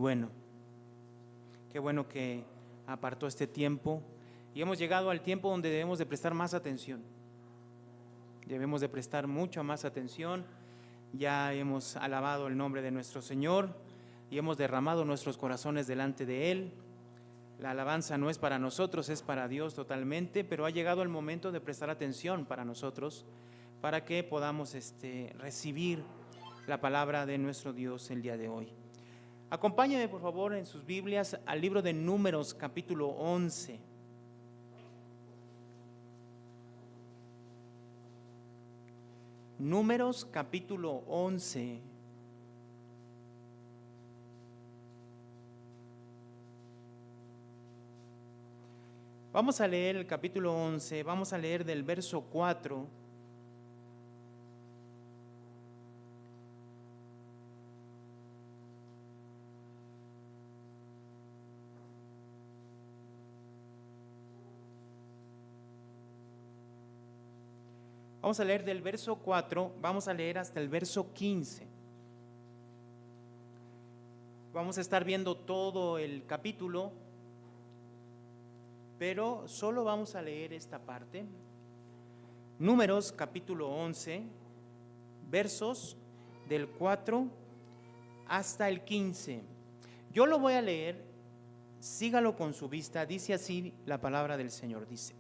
bueno. Qué bueno que apartó este tiempo y hemos llegado al tiempo donde debemos de prestar más atención. Debemos de prestar mucha más atención. Ya hemos alabado el nombre de nuestro Señor y hemos derramado nuestros corazones delante de Él. La alabanza no es para nosotros, es para Dios totalmente, pero ha llegado el momento de prestar atención para nosotros, para que podamos recibir la palabra de nuestro Dios el día de hoy. Acompáñenme por favor en sus Biblias al libro de Números capítulo 11. Números capítulo 11. Vamos a leer el capítulo 11, vamos a leer del verso 4 Vamos a leer del verso 4, vamos a leer hasta el verso 15. Vamos a estar viendo todo el capítulo, pero solo vamos a leer esta parte. Números capítulo 11, versos del 4 hasta el 15. Yo lo voy a leer, sígalo con su vista, dice así la palabra del Señor, dice: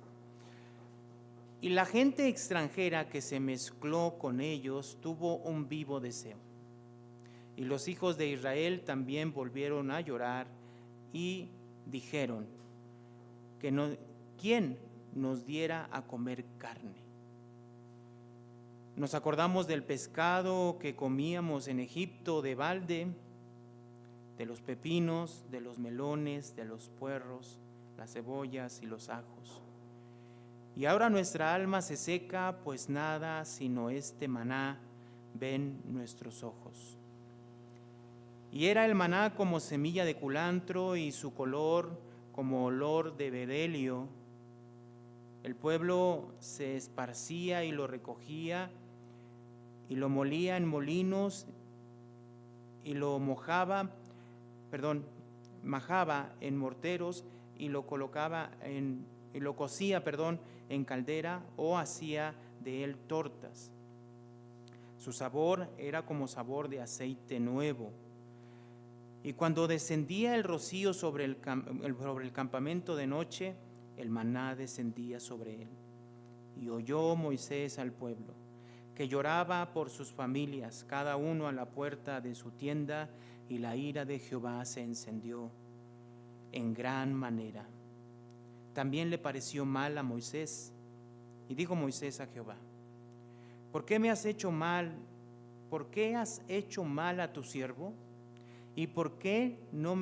y la gente extranjera que se mezcló con ellos tuvo un vivo deseo. Y los hijos de Israel también volvieron a llorar y dijeron: ¿quién nos diera a comer carne? Nos acordamos del pescado que comíamos en Egipto de balde, de los pepinos, de los melones, de los puerros, las cebollas y los ajos. Y ahora nuestra alma se seca, pues nada sino este maná ven nuestros ojos. Y era el maná como semilla de culantro y su color como olor de bedelio. El pueblo se esparcía y lo recogía y lo molía en molinos y lo majaba en morteros y lo cocía en caldera o hacía de él tortas. Su sabor era como sabor de aceite nuevo. Y cuando descendía el rocío sobre el campamento de noche, el maná descendía sobre él. Y oyó Moisés al pueblo, que lloraba por sus familias, cada uno a la puerta de su tienda, y la ira de Jehová se encendió en gran manera. También le pareció mal a Moisés, y dijo Moisés a Jehová: ¿por qué me has hecho mal? ¿Por qué has hecho mal a tu siervo? ¿Y por qué no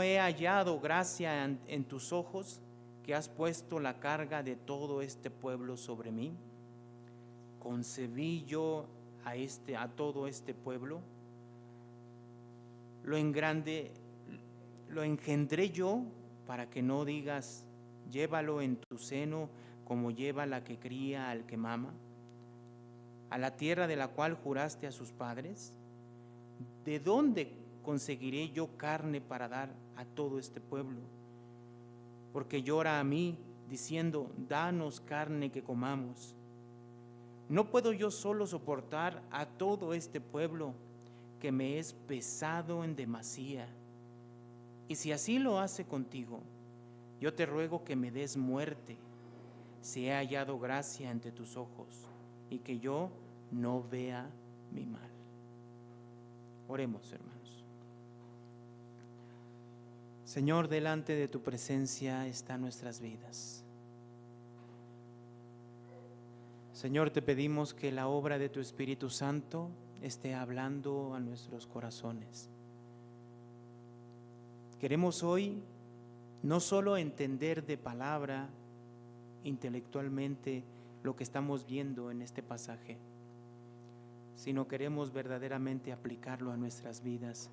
he hallado gracia en tus ojos, que has puesto la carga de todo este pueblo sobre mí? ¿Concebí yo a todo este pueblo? Lo engendré yo, para que no digas: llévalo en tu seno, como lleva la que cría al que mama, a la tierra de la cual juraste a sus padres. ¿De dónde conseguiré yo carne para dar a todo este pueblo? Porque llora a mí, diciendo: danos carne que comamos. ¿No puedo yo solo soportar a todo este pueblo, que me es pesado en demasía? Y si así lo hace contigo, yo te ruego que me des muerte, si he hallado gracia ante tus ojos, y que yo no vea mi mal. Oremos, hermanos. Señor, delante de tu presencia están nuestras vidas. Señor, te pedimos que la obra de tu Espíritu Santo esté hablando a nuestros corazones. Queremos hoy no solo entender de palabra intelectualmente lo que estamos viendo en este pasaje, sino queremos verdaderamente aplicarlo a nuestras vidas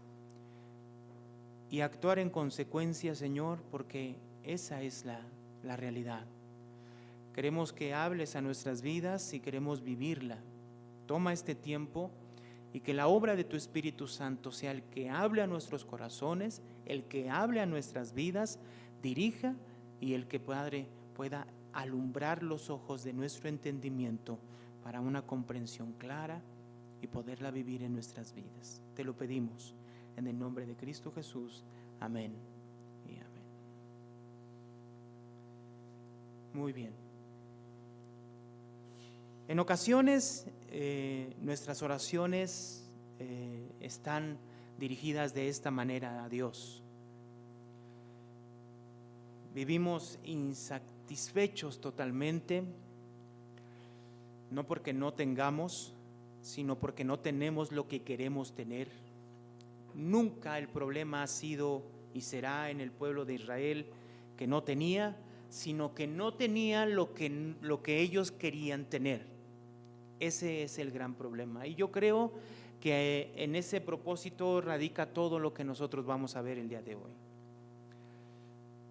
y actuar en consecuencia, Señor, porque esa es la realidad. Queremos que hables a nuestras vidas y queremos vivirla. Toma este tiempo y que la obra de tu Espíritu Santo sea el que hable a nuestros corazones, el que hable a nuestras vidas, dirija, y el que, Padre, pueda alumbrar los ojos de nuestro entendimiento para una comprensión clara y poderla vivir en nuestras vidas. Te lo pedimos en el nombre de Cristo Jesús. Amén y amén. Muy bien. En ocasiones nuestras oraciones están dirigidas de esta manera a Dios. Vivimos insatisfechos totalmente, no porque no tengamos, sino porque no tenemos lo que queremos tener. Nunca el problema ha sido y será en el pueblo de Israel que no tenía, sino que no tenían lo que ellos querían tener. Ese es el gran problema. Y yo creo que en ese propósito radica todo lo que nosotros vamos a ver el día de hoy.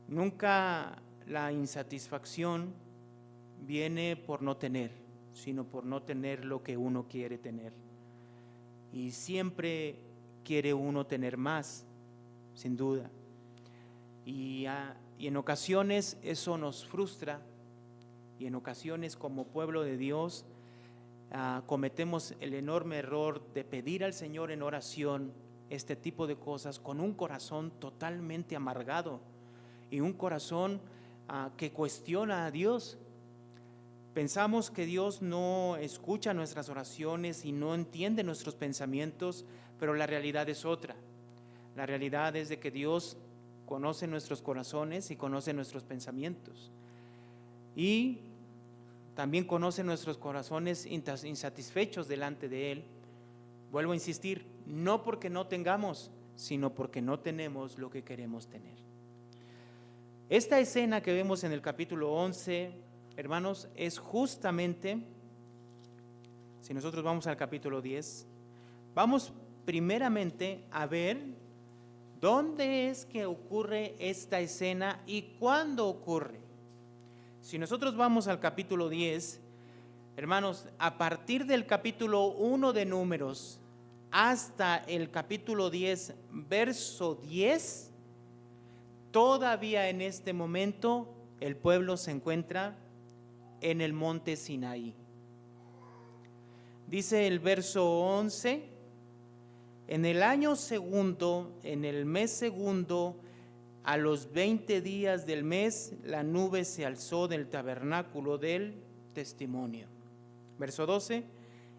Nunca la insatisfacción viene por no tener, sino por no tener lo que uno quiere tener. Y siempre quiere uno tener más, sin duda. Y en ocasiones eso nos frustra, y en ocasiones como pueblo de Dios cometemos el enorme error de pedir al Señor en oración este tipo de cosas con un corazón totalmente amargado y un corazón que cuestiona a Dios. Pensamos que Dios no escucha nuestras oraciones y no entiende nuestros pensamientos, pero la realidad es otra. La realidad es de que Dios conoce nuestros corazones y conoce nuestros pensamientos. Y también conoce nuestros corazones insatisfechos delante de Él. Vuelvo a insistir, no porque no tengamos, sino porque no tenemos lo que queremos tener. Esta escena que vemos en el capítulo 11, hermanos, es justamente, si nosotros vamos al capítulo 10, vamos primeramente a ver dónde es que ocurre esta escena y cuándo ocurre. Si nosotros vamos al capítulo 10, hermanos, a partir del capítulo 1 de Números hasta el capítulo 10, verso 10, todavía en este momento el pueblo se encuentra en el monte Sinaí. Dice el verso 11: en el año segundo, en el mes segundo, a los 20 días del mes, la nube se alzó del tabernáculo del testimonio. Verso 12: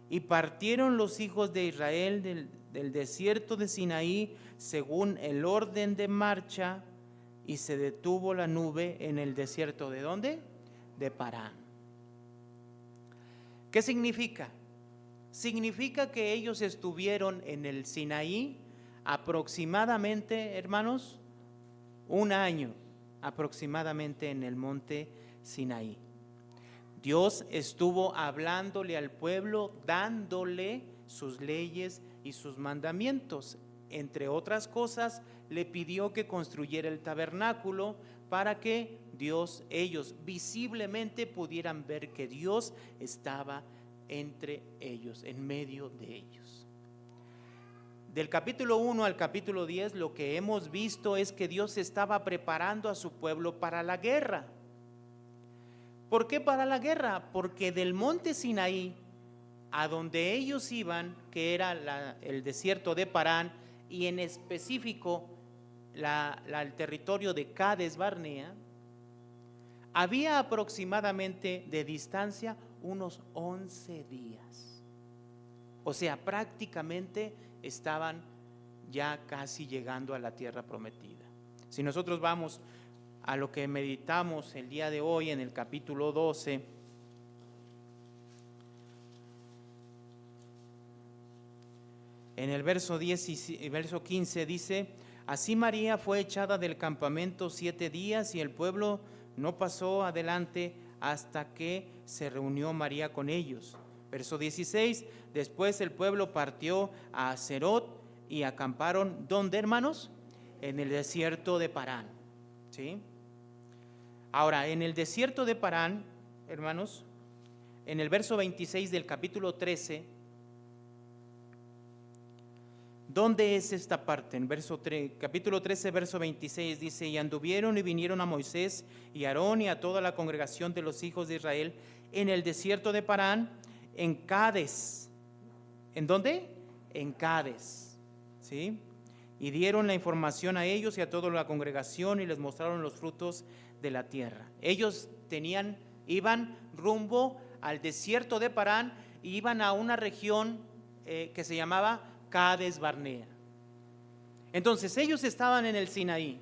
y partieron los hijos de Israel del desierto de Sinaí según el orden de marcha, y se detuvo la nube en el desierto. ¿De dónde? De Parán. ¿Qué significa? Significa que ellos estuvieron en el Sinaí aproximadamente, hermanos, un año aproximadamente en el monte Sinaí. Dios estuvo hablándole al pueblo, dándole sus leyes y sus mandamientos. Entre otras cosas, le pidió que construyera el tabernáculo para que ellos visiblemente pudieran ver que Dios estaba entre ellos, en medio de ellos. Del capítulo 1 al capítulo 10, lo que hemos visto es que Dios estaba preparando a su pueblo para la guerra. ¿Por qué para la guerra? Porque del monte Sinaí a donde ellos iban, que era el desierto de Parán, y en específico el territorio de Cades Barnea, había aproximadamente de distancia unos 11 días. O sea, prácticamente estaban ya casi llegando a la tierra prometida. Si nosotros vamos a lo que meditamos el día de hoy en el capítulo 12, en el verso 10 y verso 15 dice: así María fue echada del campamento 7 días y el pueblo no pasó adelante hasta que se reunió María con ellos. Verso 16: después el pueblo partió a Aserot y acamparon, ¿dónde, hermanos? En el desierto de Parán. ¿Sí? Ahora, en el desierto de Parán, hermanos, en el verso 26 del capítulo 13, ¿Dónde es esta parte? En capítulo 13, verso 26 dice: y anduvieron y vinieron a Moisés y a Aarón y a toda la congregación de los hijos de Israel en el desierto de Parán, en Cades. ¿En dónde? En Cades, ¿sí? Y dieron la información a ellos y a toda la congregación y les mostraron los frutos de la tierra. Ellos iban rumbo al desierto de Parán y iban a una región que se llamaba Cades Barnea. Entonces ellos estaban en el Sinaí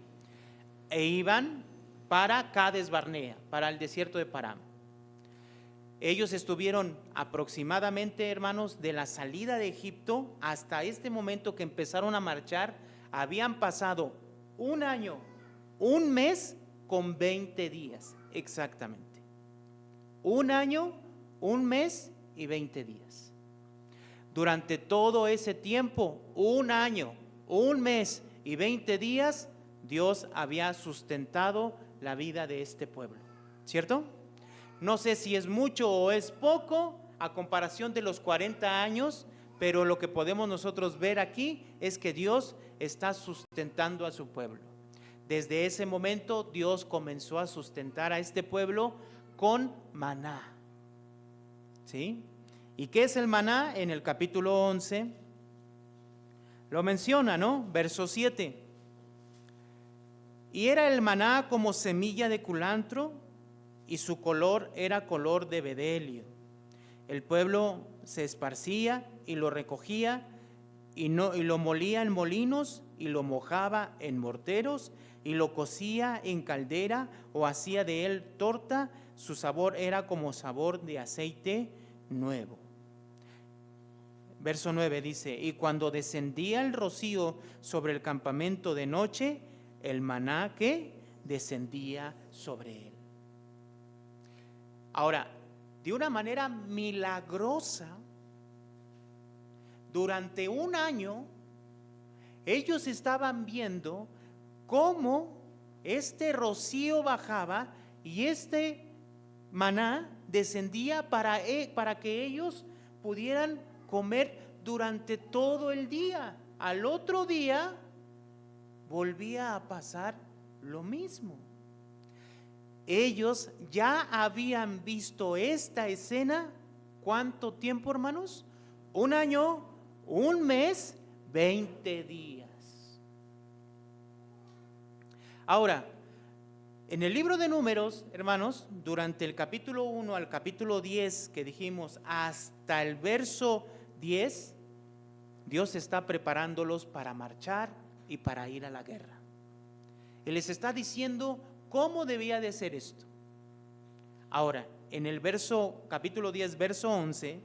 e iban para Cades Barnea, para el desierto de Parán. Ellos estuvieron aproximadamente, hermanos, de la salida de Egipto hasta este momento que empezaron a marchar, habían pasado un año, un mes con 20 días, exactamente. Un año, un mes y 20 días. Durante todo ese tiempo, un año, un mes y 20 días, Dios había sustentado la vida de este pueblo, ¿cierto? No sé si es mucho o es poco a comparación de los 40 años, pero lo que podemos nosotros ver aquí es que Dios está sustentando a su pueblo. Desde ese momento Dios comenzó a sustentar a este pueblo con maná, ¿sí? ¿Y qué es el maná? En el capítulo 11 lo menciona, ¿no? Verso 7. Y era el maná como semilla de culantro, y su color era color de bedelio. El pueblo se esparcía y lo recogía y lo molía en molinos y lo mojaba en morteros y lo cocía en caldera o hacía de él torta. Su sabor era como sabor de aceite nuevo. Verso 9 dice: y cuando descendía el rocío sobre el campamento de noche, el maná que descendía sobre él. Ahora, de una manera milagrosa, durante un año, ellos estaban viendo cómo este rocío bajaba y este maná descendía para que ellos pudieran comer durante todo el día. Al otro día volvía a pasar lo mismo. Ellos ya habían visto esta escena, ¿cuánto tiempo, hermanos? Un año, un mes, 20 días. Ahora, en el libro de Números, hermanos, durante el capítulo 1 al capítulo 10 que dijimos, hasta el verso 10, Dios está preparándolos para marchar y para ir a la guerra. Él les está diciendo cómo debía de ser esto. Ahora, en el capítulo 10, verso 11,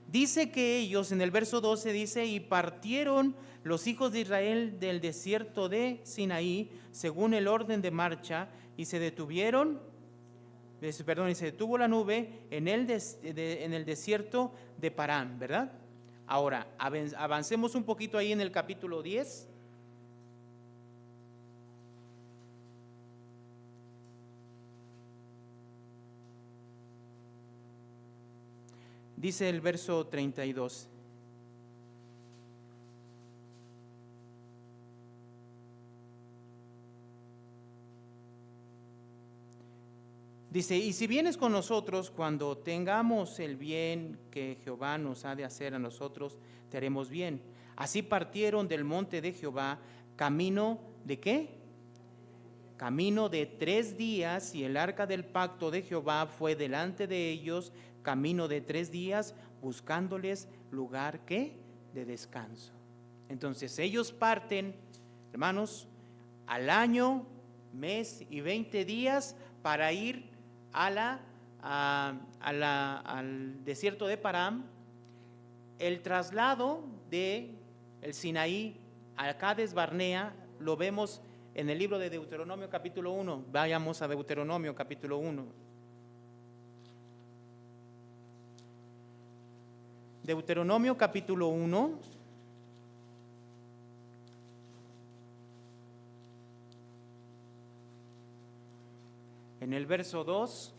dice que ellos, en el verso 12 dice: y partieron los hijos de Israel del desierto de Sinaí, según el orden de marcha, y se detuvo la nube en el desierto de Parán, ¿verdad? Ahora, avancemos un poquito ahí en el capítulo 10. Dice el verso 32. Dice: y si vienes con nosotros, cuando tengamos el bien que Jehová nos ha de hacer a nosotros, te haremos bien. Así partieron del monte de Jehová, camino ¿de qué? Camino de 3 días, y el arca del pacto de Jehová fue delante de ellos, camino de 3 días, buscándoles lugar ¿qué? De descanso. Entonces ellos parten, hermanos, al año, mes y 20 días para ir al desierto de Parán. El traslado de el Sinaí a Cades Barnea lo vemos en el libro de Deuteronomio capítulo 1. Vayamos a Deuteronomio capítulo 1. Deuteronomio capítulo 1. En el verso 2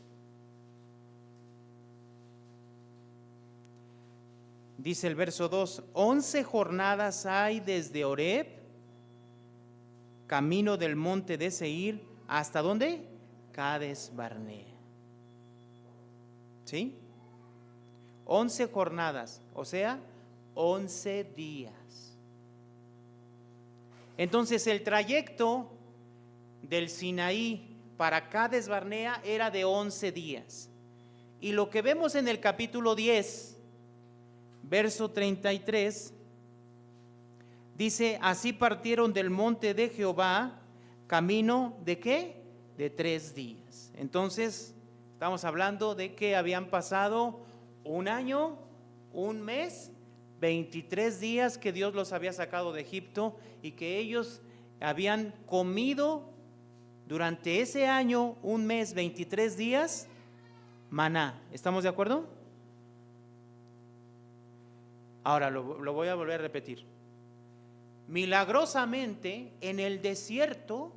Dice el verso 2, 11 jornadas hay desde Horeb, camino del monte de Seir, ¿hasta dónde? Cades Barnea. ¿Sí? 11 jornadas, o sea, 11 días. Entonces el trayecto del Sinaí para Cades Barnea era de 11 días. Y lo que vemos en el capítulo 10, verso 33, dice, así partieron del monte de Jehová, camino ¿de qué? De 3 días. Entonces, estamos hablando de que habían pasado un año, un mes, 23 días que Dios los había sacado de Egipto y que ellos habían comido durante ese año, un mes, 23 días, maná. ¿Estamos de acuerdo? Ahora lo voy a volver a repetir. Milagrosamente en el desierto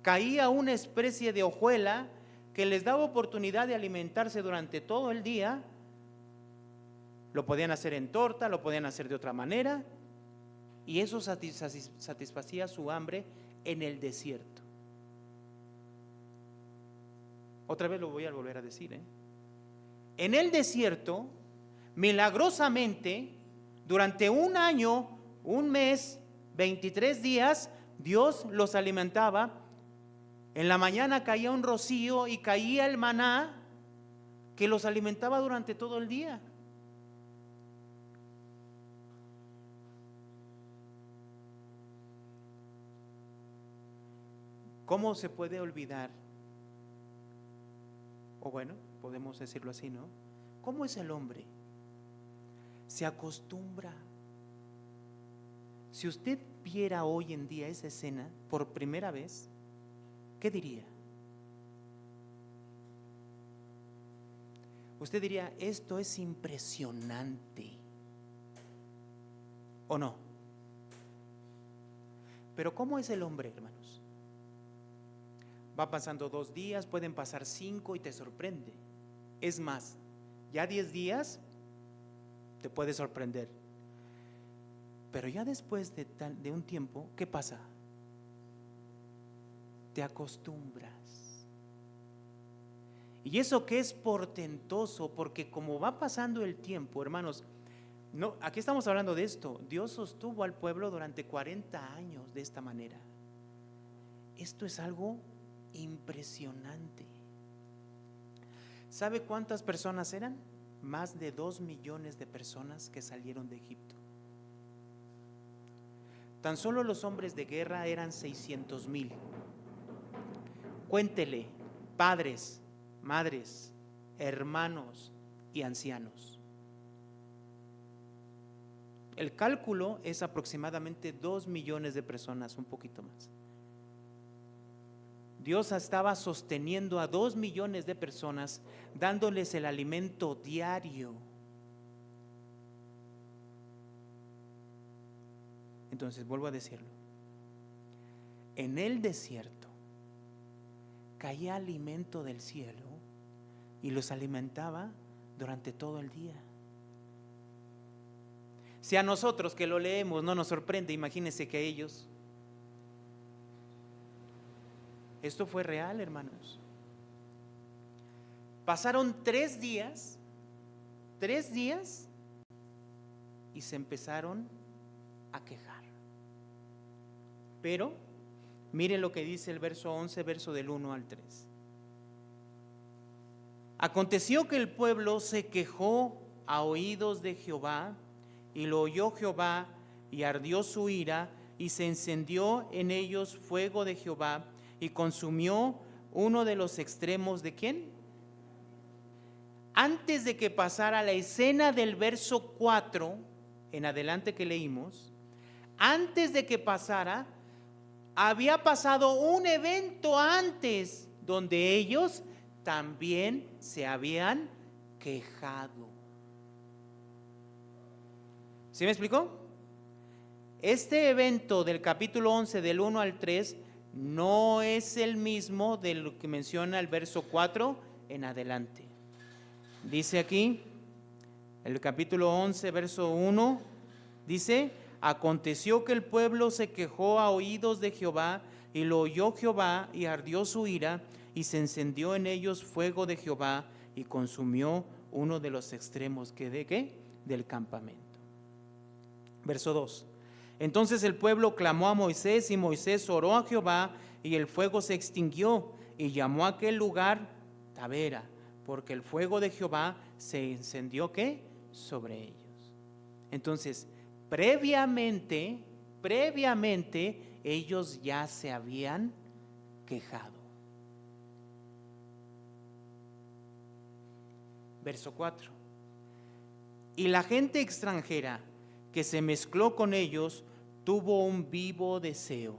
caía una especie de hojuela que les daba oportunidad de alimentarse durante todo el día. Lo podían hacer en torta, lo podían hacer de otra manera, y eso satisfacía su hambre en el desierto. Otra vez lo voy a volver a decir, En el desierto, milagrosamente, durante un año, un mes, 23 días, Dios los alimentaba. En la mañana caía un rocío y caía el maná que los alimentaba durante todo el día. ¿Cómo se puede olvidar? O bueno, podemos decirlo así, ¿no? ¿Cómo es el hombre? Se acostumbra. Si usted viera hoy en día esa escena por primera vez, ¿qué diría? Usted diría, esto es impresionante, ¿o no? Pero ¿cómo es el hombre, hermanos? Va pasando 2 días, pueden pasar 5 y te sorprende. Es más, ya 10 días te puede sorprender. Pero ya después de un tiempo, ¿qué pasa? Te acostumbras. Y eso que es portentoso, porque como va pasando el tiempo, hermanos, no, aquí estamos hablando de esto. Dios sostuvo al pueblo durante 40 años de esta manera. Esto es algo impresionante. ¿Sabe cuántas personas eran? Más de 2 millones de personas que salieron de Egipto. Tan solo los hombres de guerra eran 600,000. Cuéntele, padres, madres, hermanos y ancianos. El cálculo es aproximadamente 2 millones de personas, un poquito más. Dios estaba sosteniendo a 2 millones de personas, dándoles el alimento diario. Entonces, vuelvo a decirlo. En el desierto caía alimento del cielo y los alimentaba durante todo el día. Si a nosotros que lo leemos no nos sorprende, imagínense que a ellos. Esto fue real, hermanos. Pasaron 3 días y se empezaron a quejar. Pero miren lo que dice el verso 11, verso del 1 al 3. Aconteció que el pueblo se quejó a oídos de Jehová, y lo oyó Jehová, y ardió su ira, y se encendió en ellos fuego de Jehová, y consumió uno de los extremos de ¿quién? Antes de que pasara la escena del verso 4 en adelante que leímos, antes de que pasara, había pasado un evento antes donde ellos también se habían quejado. ¿Sí me explicó? Este evento del capítulo 11 del 1 al 3 no es el mismo de lo que menciona el verso 4 en adelante. Dice aquí, El capítulo 11, verso 1, dice: aconteció que el pueblo se quejó a oídos de Jehová, y lo oyó Jehová, y ardió su ira, y se encendió en ellos fuego de Jehová, y consumió uno de los extremos ¿de qué? Del campamento. Verso 2. Entonces el pueblo clamó a Moisés, y Moisés oró a Jehová, y el fuego se extinguió, y llamó a aquel lugar Tabera, porque el fuego de Jehová se encendió ¿qué? Sobre ellos. Entonces, previamente, ellos ya se habían quejado. Verso 4. Y la gente extranjera que se mezcló con ellos tuvo un vivo deseo,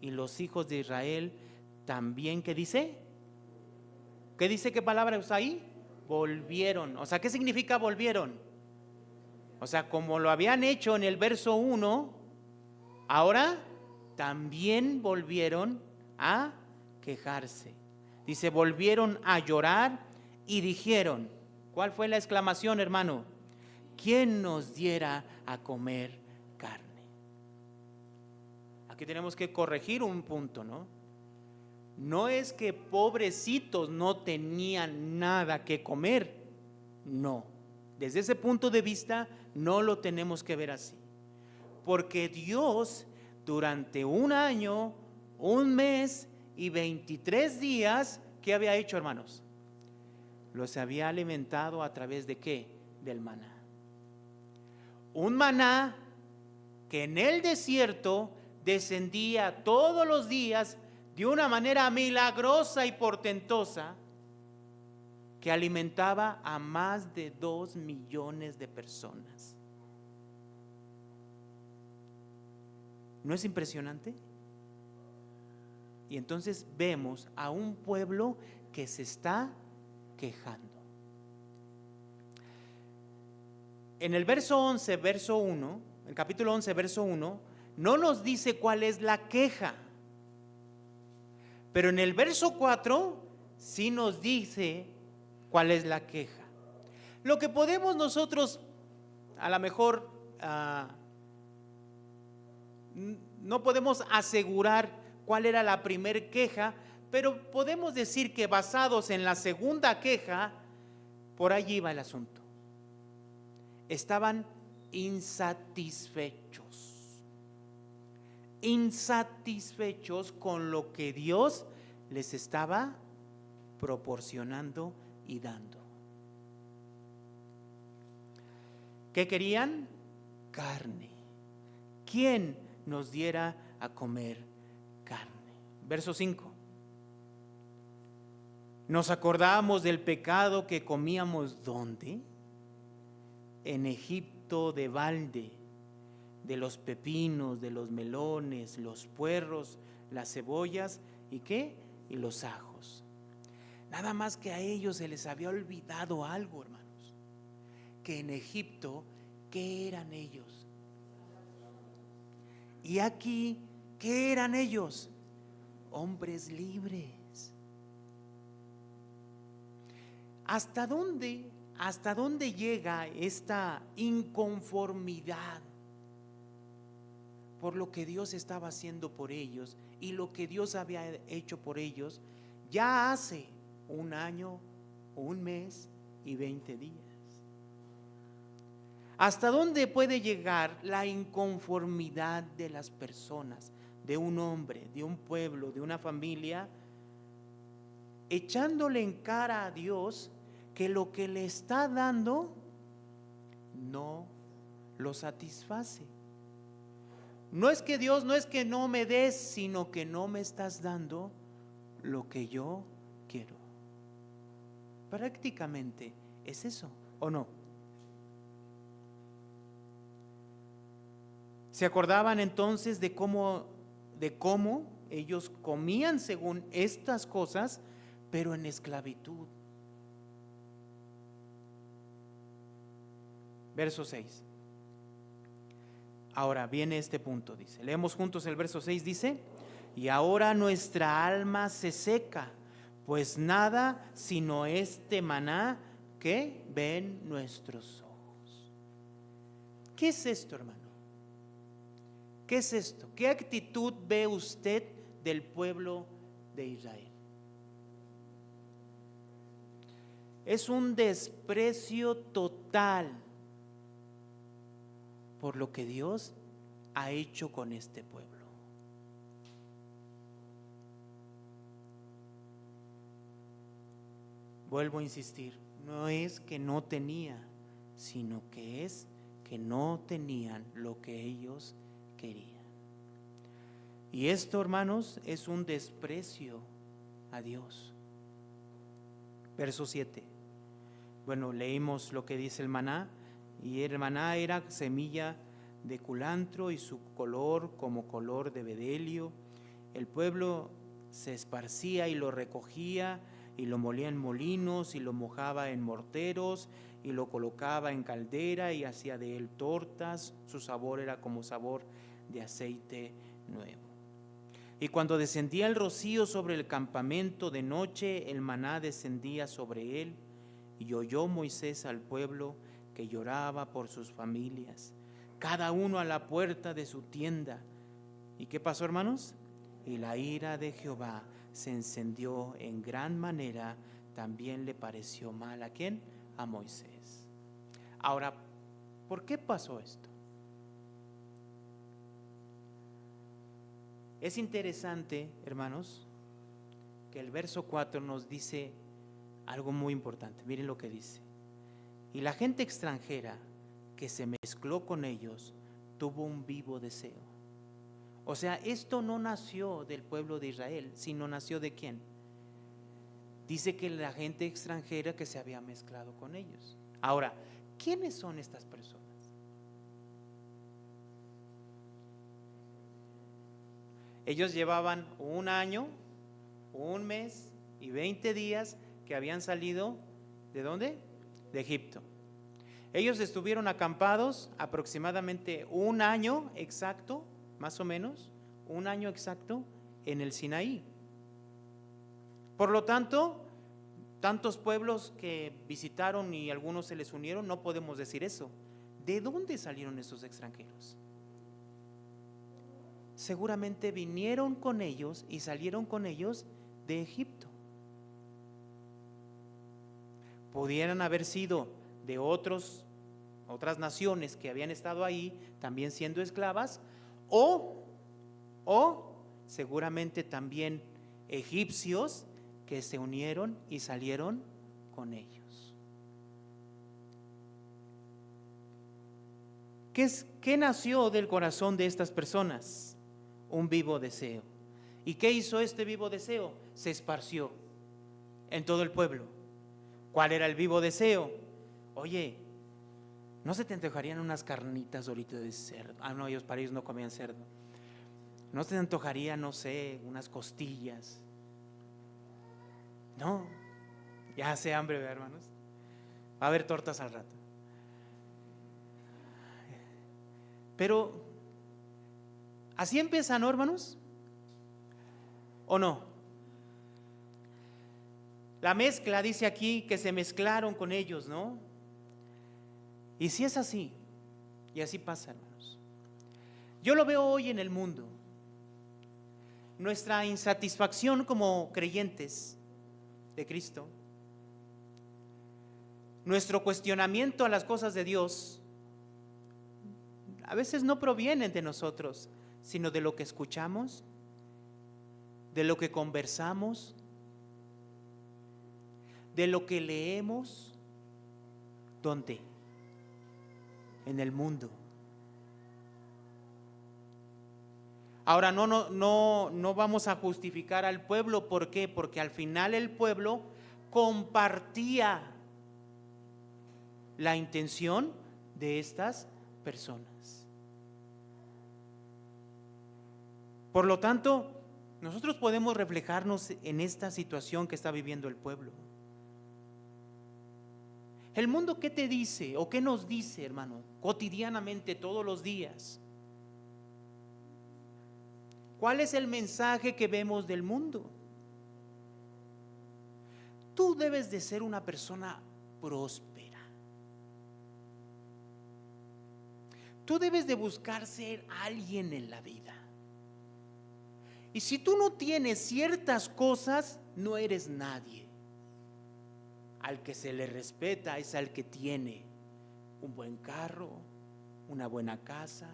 y los hijos de Israel también, ¿qué dice? ¿Qué dice? ¿Qué palabra usa ahí? Volvieron. O sea, ¿qué significa volvieron? O sea, como lo habían hecho en el verso 1, ahora también volvieron a quejarse. Dice, volvieron a llorar y dijeron, ¿cuál fue la exclamación, hermano? ¿Quién nos diera a comer carne? Aquí tenemos que corregir un punto, ¿no? No es que pobrecitos no tenían nada que comer, no. Desde ese punto de vista no lo tenemos que ver así. Porque Dios durante un año, un mes y 23 días, ¿qué había hecho, hermanos? Los había alimentado a través de ¿qué? Del maná. Un maná que en el desierto descendía todos los días de una manera milagrosa y portentosa, que alimentaba a más de 2 millones de personas. ¿No es impresionante? Y entonces vemos a un pueblo que se está quejando. En el verso 11, verso 1, el capítulo 11, verso 1, no nos dice cuál es la queja. Pero en el verso 4 sí nos dice cuál es la queja. Lo que podemos nosotros, a lo mejor, no podemos asegurar cuál era la primer queja, pero podemos decir que basados en la segunda queja, por allí iba el asunto. Estaban insatisfechos con lo que Dios les estaba proporcionando y dando. ¿Qué querían? Carne. ¿Quién nos diera a comer carne? Verso 5. Nos acordamos del pecado que comíamos, ¿dónde? En Egipto de balde, de los pepinos, de los melones, los puerros, las cebollas y ¿qué? Y los ajos. Nada más que a ellos se les había olvidado algo, hermanos, que en Egipto, ¿qué eran ellos? Y aquí, ¿qué eran ellos? Hombres libres. ¿Hasta dónde llega esta inconformidad por lo que Dios estaba haciendo por ellos y lo que Dios había hecho por ellos ya hace un año, un mes y 20 días? ¿Hasta dónde puede llegar la inconformidad de las personas, de un hombre, de un pueblo, de una familia, echándole en cara a Dios que lo que le está dando no lo satisface? No es que Dios, no es que no me des, sino que no me estás dando lo que yo quiero. Prácticamente es eso, ¿o no? ¿Se acordaban entonces de cómo ellos comían según estas cosas, pero en esclavitud? Verso 6. Ahora viene este punto, dice. Leemos juntos el verso 6, dice: y ahora nuestra alma se seca, pues nada sino este maná que ven nuestros ojos. ¿Qué es esto, hermano? ¿Qué es esto? ¿Qué actitud ve usted del pueblo de Israel? Es un desprecio total por lo que Dios ha hecho con este pueblo. Vuelvo a insistir, no es que no tenía, sino que es que no tenían lo que ellos querían. Y esto, hermanos, es un desprecio a Dios. Verso 7. Bueno, leímos lo que dice el maná, y el maná era semilla de culantro y su color como color de bedelio. El pueblo se esparcía y lo recogía y lo molía en molinos y lo mojaba en morteros y lo colocaba en caldera y hacía de él tortas. Su sabor era como sabor de aceite nuevo. Y cuando descendía el rocío sobre el campamento de noche, el maná descendía sobre él. Y oyó Moisés al pueblo que lloraba por sus familias, cada uno a la puerta de su tienda. ¿Y qué pasó, hermanos? Y la ira de Jehová se encendió en gran manera, también le pareció mal. ¿A quién? A Moisés. Ahora, ¿por qué pasó esto? Es interesante, hermanos, que el verso 4 nos dice algo muy importante. Miren lo que dice. Y la gente extranjera que se mezcló con ellos tuvo un vivo deseo. O sea, esto no nació del pueblo de Israel, sino nació ¿de quién? Dice que la gente extranjera que se había mezclado con ellos. Ahora, ¿quiénes son estas personas? Ellos llevaban un año, un mes y 20 días que habían salido, ¿de dónde? De Egipto. Ellos estuvieron acampados aproximadamente un año exacto, más o menos, un año exacto en el Sinaí. Por lo tanto, tantos pueblos que visitaron y algunos se les unieron, no podemos decir eso. ¿De dónde salieron esos extranjeros? Seguramente vinieron con ellos y salieron con ellos de Egipto. Pudieran haber sido de otras naciones que habían estado ahí también siendo esclavas, o seguramente también egipcios que se unieron y salieron con ellos. ¿Qué nació del corazón de estas personas? Un vivo deseo. ¿Y qué hizo este vivo deseo? Se esparció en todo el pueblo. ¿Cuál era el vivo deseo? Oye, ¿no se te antojarían unas carnitas ahorita de cerdo? No, para ellos no comían cerdo. ¿No se te antojaría, no sé, unas costillas? No, ya hace hambre, ¿verdad, hermanos? Va a haber tortas al rato. Pero así empieza, ¿no, hermanos? ¿O no? La mezcla dice aquí que se mezclaron con ellos, ¿no? Y si es así, y así pasa, hermanos. Yo lo veo hoy en el mundo. Nuestra insatisfacción como creyentes de Cristo, nuestro cuestionamiento a las cosas de Dios, a veces no provienen de nosotros, sino de lo que escuchamos, de lo que conversamos, de lo que leemos. ¿Dónde? En el mundo. Ahora no vamos a justificar al pueblo. ¿Por qué? Porque al final el pueblo compartía la intención de estas personas. Por lo tanto, nosotros podemos reflejarnos en esta situación que está viviendo el pueblo. ¿El mundo qué te dice o qué nos dice, hermano, cotidianamente, todos los días? ¿Cuál es el mensaje que vemos del mundo? Tú debes de ser una persona próspera. Tú debes de buscar ser alguien en la vida. Y si tú no tienes ciertas cosas, no eres nadie. Al que se le respeta es al que tiene un buen carro, una buena casa.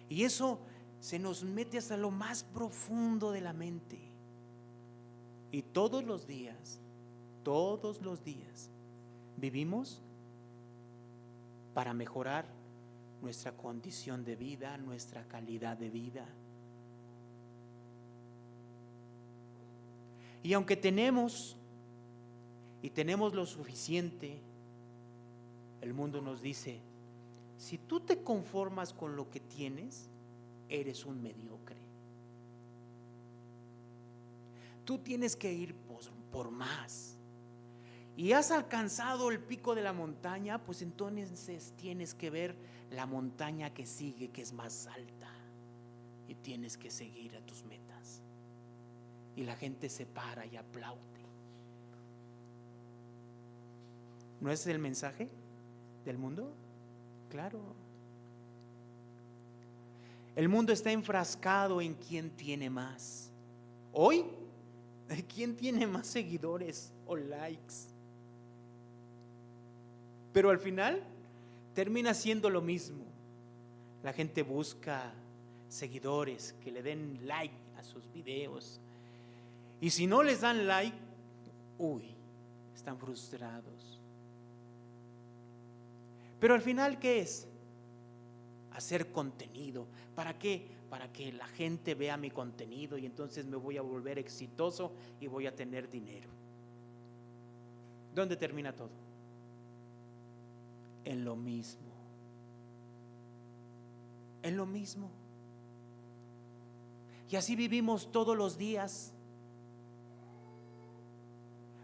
Y eso se nos mete hasta lo más profundo de la mente. Y todos los días vivimos para mejorar nuestra condición de vida, nuestra calidad de vida. Y aunque tenemos lo suficiente, el mundo nos dice: si tú te conformas con lo que tienes, eres un mediocre. Tú tienes que ir por más. Y has alcanzado el pico de la montaña, pues entonces tienes que ver la montaña que sigue, que es más alta, y tienes que seguir a tus metas. Y la gente se para y aplaude. ¿No es el mensaje del mundo? Claro. El mundo está enfrascado en quién tiene más. Hoy, ¿quién tiene más seguidores o likes? Pero al final termina siendo lo mismo. La gente busca seguidores que le den like a sus videos. Y si no les dan like, están frustrados. Pero al final, ¿qué es? Hacer contenido. ¿Para qué? Para que la gente vea mi contenido y entonces me voy a volver exitoso y voy a tener dinero. ¿Dónde termina todo? En lo mismo. En lo mismo. Y así vivimos todos los días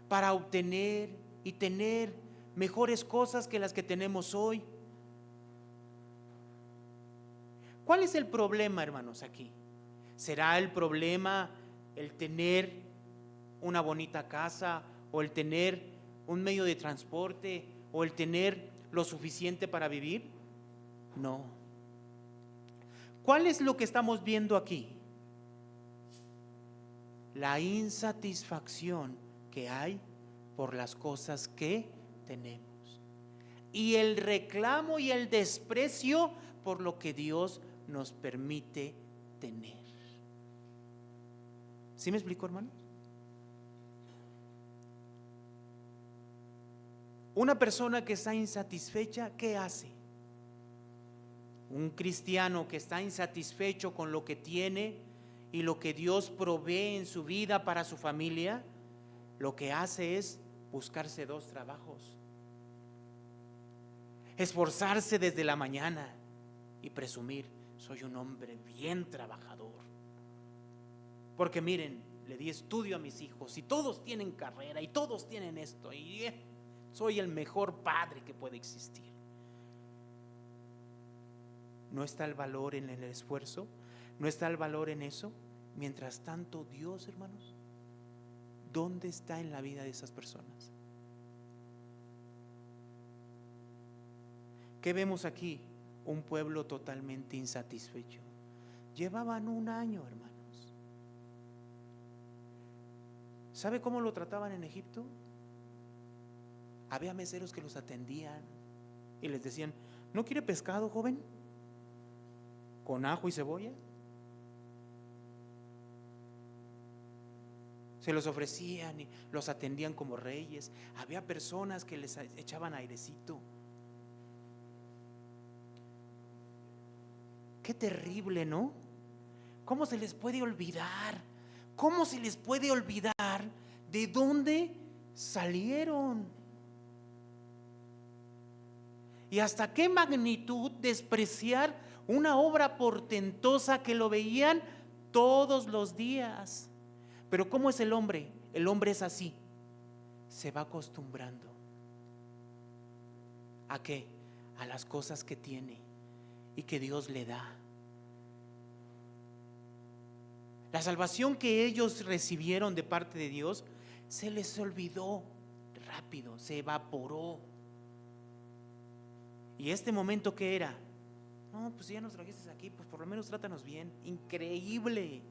para obtener y tener mejores cosas que las que tenemos hoy. ¿Cuál es el problema, hermanos, aquí? ¿Será el problema el tener una bonita casa, o el tener un medio de transporte, o el tener lo suficiente para vivir? No. ¿Cuál es lo que estamos viendo aquí? La insatisfacción que hay por las cosas que tenemos, y el reclamo y el desprecio por lo que Dios nos permite tener. ¿Sí me explico, hermanos? Una persona que está insatisfecha, ¿qué hace? Un cristiano que está insatisfecho con lo que tiene y lo que Dios provee en su vida para su familia, lo que hace es buscarse 2 trabajos, esforzarse desde la mañana y presumir: soy un hombre bien trabajador. Porque miren, le di estudio a mis hijos y todos tienen carrera y todos tienen esto, y soy el mejor padre que puede existir. ¿No está el valor en el esfuerzo? ¿No está el valor en eso? Mientras tanto, Dios, hermanos, ¿dónde está en la vida de esas personas? ¿Qué vemos aquí? Un pueblo totalmente insatisfecho. Llevaban 1 año, hermanos. ¿Sabe cómo lo trataban en Egipto? Había meseros que los atendían y les decían: ¿no quiere pescado, joven? ¿Con ajo y cebolla? Se los ofrecían y los atendían como reyes. Había personas que les echaban airecito. Qué terrible, ¿no? ¿Cómo se les puede olvidar? ¿Cómo se les puede olvidar de dónde salieron? Y hasta qué magnitud despreciar una obra portentosa que lo veían todos los días. Pero ¿cómo es el hombre? El hombre es así, se va acostumbrando. ¿A qué? A las cosas que tiene y que Dios le da. La salvación que ellos recibieron de parte de Dios se les olvidó rápido, se evaporó. ¿Y este momento qué era? No, pues ya nos trajiste aquí, pues por lo menos trátanos bien. Increíble.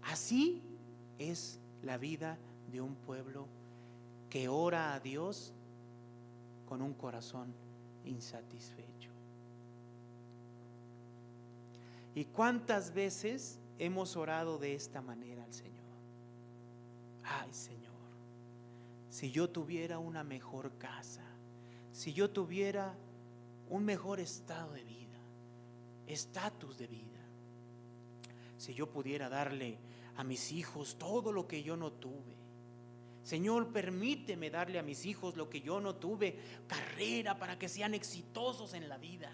Así es la vida de un pueblo que ora a Dios con un corazón insatisfecho. ¿Y cuántas veces hemos orado de esta manera al Señor? Ay, Señor, si yo tuviera una mejor casa, si yo tuviera un mejor estado de vida, estatus de vida, si yo pudiera darle a mis hijos todo lo que yo no tuve. Señor, permíteme darle a mis hijos lo que yo no tuve, carrera para que sean exitosos en la vida.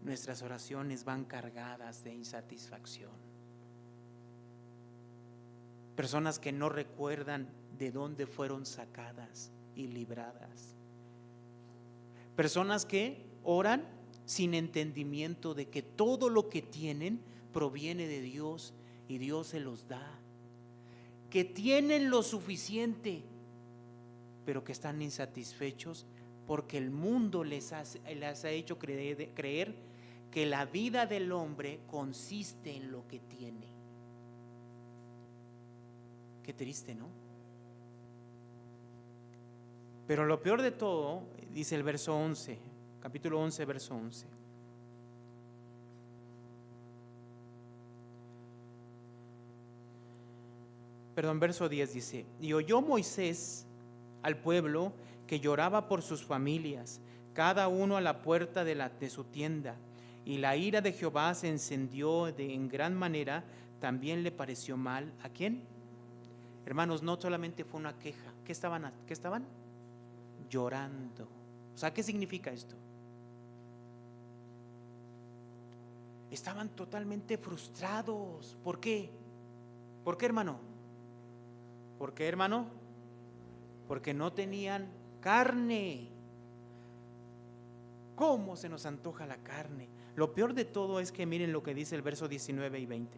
Nuestras oraciones van cargadas de insatisfacción. Personas que no recuerdan de dónde fueron sacadas y libradas. Personas que oran sin entendimiento de que todo lo que tienen proviene de Dios y Dios se los da. Que tienen lo suficiente, pero que están insatisfechos porque el mundo les ha hecho creer que la vida del hombre consiste en lo que tiene. Qué triste, ¿no? Pero lo peor de todo, dice el verso 11, capítulo 11, verso 11. Verso 10 dice: y oyó Moisés al pueblo que lloraba por sus familias, cada uno a la puerta de su tienda, y la ira de Jehová se encendió en gran manera, también le pareció mal. ¿A quién? Hermanos, no solamente fue una queja. ¿Qué estaban? Llorando. O sea, ¿qué significa esto? Estaban totalmente frustrados. ¿Por qué? ¿Por qué, hermano? ¿Por qué, hermano? Porque no tenían carne. ¿Cómo se nos antoja la carne? Lo peor de todo es que miren lo que dice el verso 19 y 20.